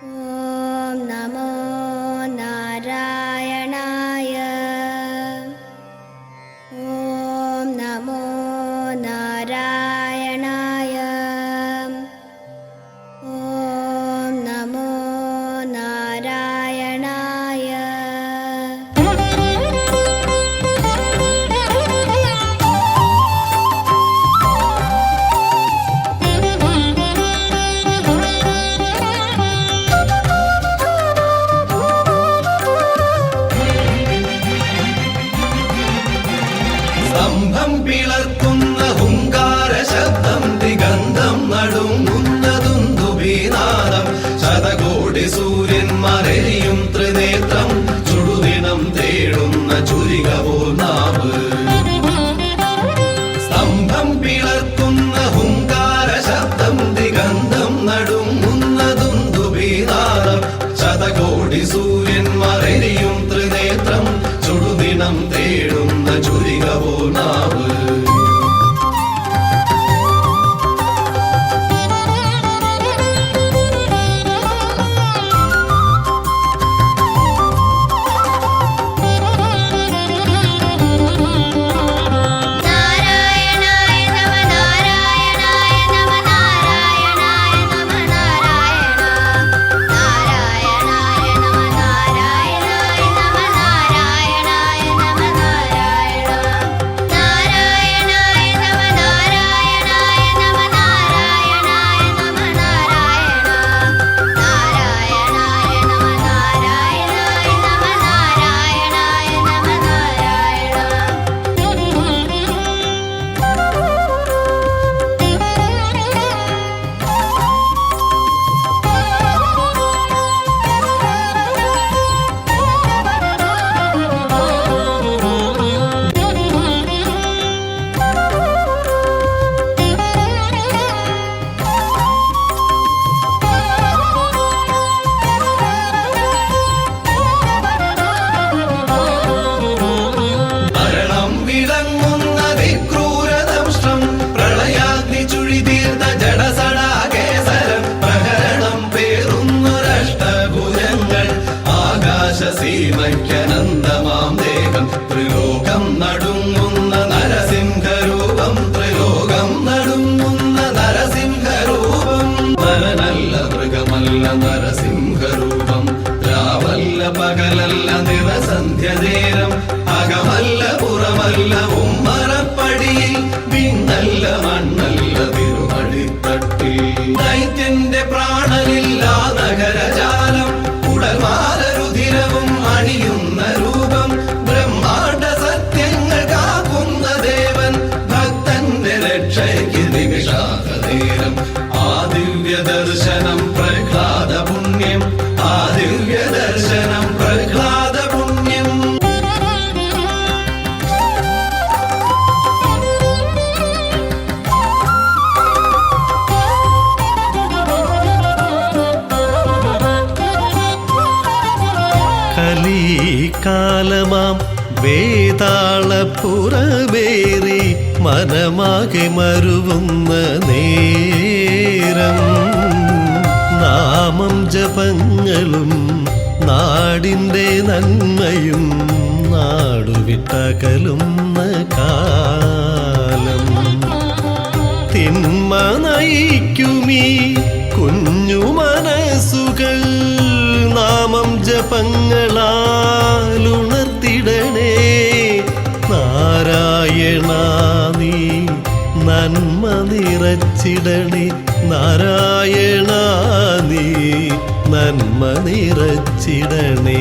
ഓം നമോ നാരായണായ. ഓം നമോ നാരായണായ. ഓം നമോ നാരായണായ. സ്തംഭം പിളർക്കുന്ന ഹുങ്കാര ശബ്ദം ദിഗന്ധം നടുങ്ങുന്നതുന്ദുഭീനാദം ശതകോടി സൂര്യന്മാരെയും ത്രിനേത്രം ചുടുദിനം തേടുന്ന ചുരികവോ നാവ്. സ്തംഭം പിളർക്കുന്ന ഹുങ്കാര ശബ്ദം ദിഗന്ധം നടുങ്ങുന്നതുന്ദുഭീനാദം ശതകോടി സൂര്യന്മാരെയും ത്രിനേത്രം ചുടുദിനം തേടുന്ന ചുരികവോ നാവ്. സീമയ്ക്കനന്തമാം ദേഹം ത്രിലോകം നടുങ്ങുന്ന നരസിംഹരൂപം. ത്രിലോകം നടുങ്ങുന്ന നരസിംഹരൂപം. നരനല്ല മൃഗമല്ല നരസിംഹരൂപം. രാവല്ല പകലല്ല നിറസന്ധ്യനേരം. അകമല്ല പുറമല്ല ഉമ്മറപ്പടിയിൽ. വിണ്ണല്ല മണ്ണല്ല തിരുമടിത്തട്ടിൽ. ദൈത്യന്റെ പ്രാണനില്ല നഗരജാലം. ഉടൽമാലരുധിരവും അണിയുന്ന രൂപം. ബ്രഹ്മാണ്ഡ സത്യങ്ങൾ കാക്കുന്ന ദേവൻ. ഭക്തന്റെ രക്ഷയ്ക്ക് നിമിഷാത നേരം. ആ ദിവ്യ ദർശനം പ്രഹ്ലാദ പുണ്യം. ആ ദിവ്യ ദർശനം പ്രഹ്ലാദ പുണ്യം. കാലമാം വേതാളപ്പുറമേറി മനമാകെ മരുവുന്ന നേരം. നാമം ജപങ്ങളും നാടിൻ്റെ നന്മയും നാടുവിട്ടകലുന്ന കാലം. തിന്മ നയിക്കുമീ കുഞ്ഞു മനസ്സുകൾ നാമം ജപങ്ങളാലുണർത്തിടണേ. നാരായണ നീ നന്മ നിറച്ചിടണേ. നാരായണ നീ നന്മ നിറച്ചിടണേ.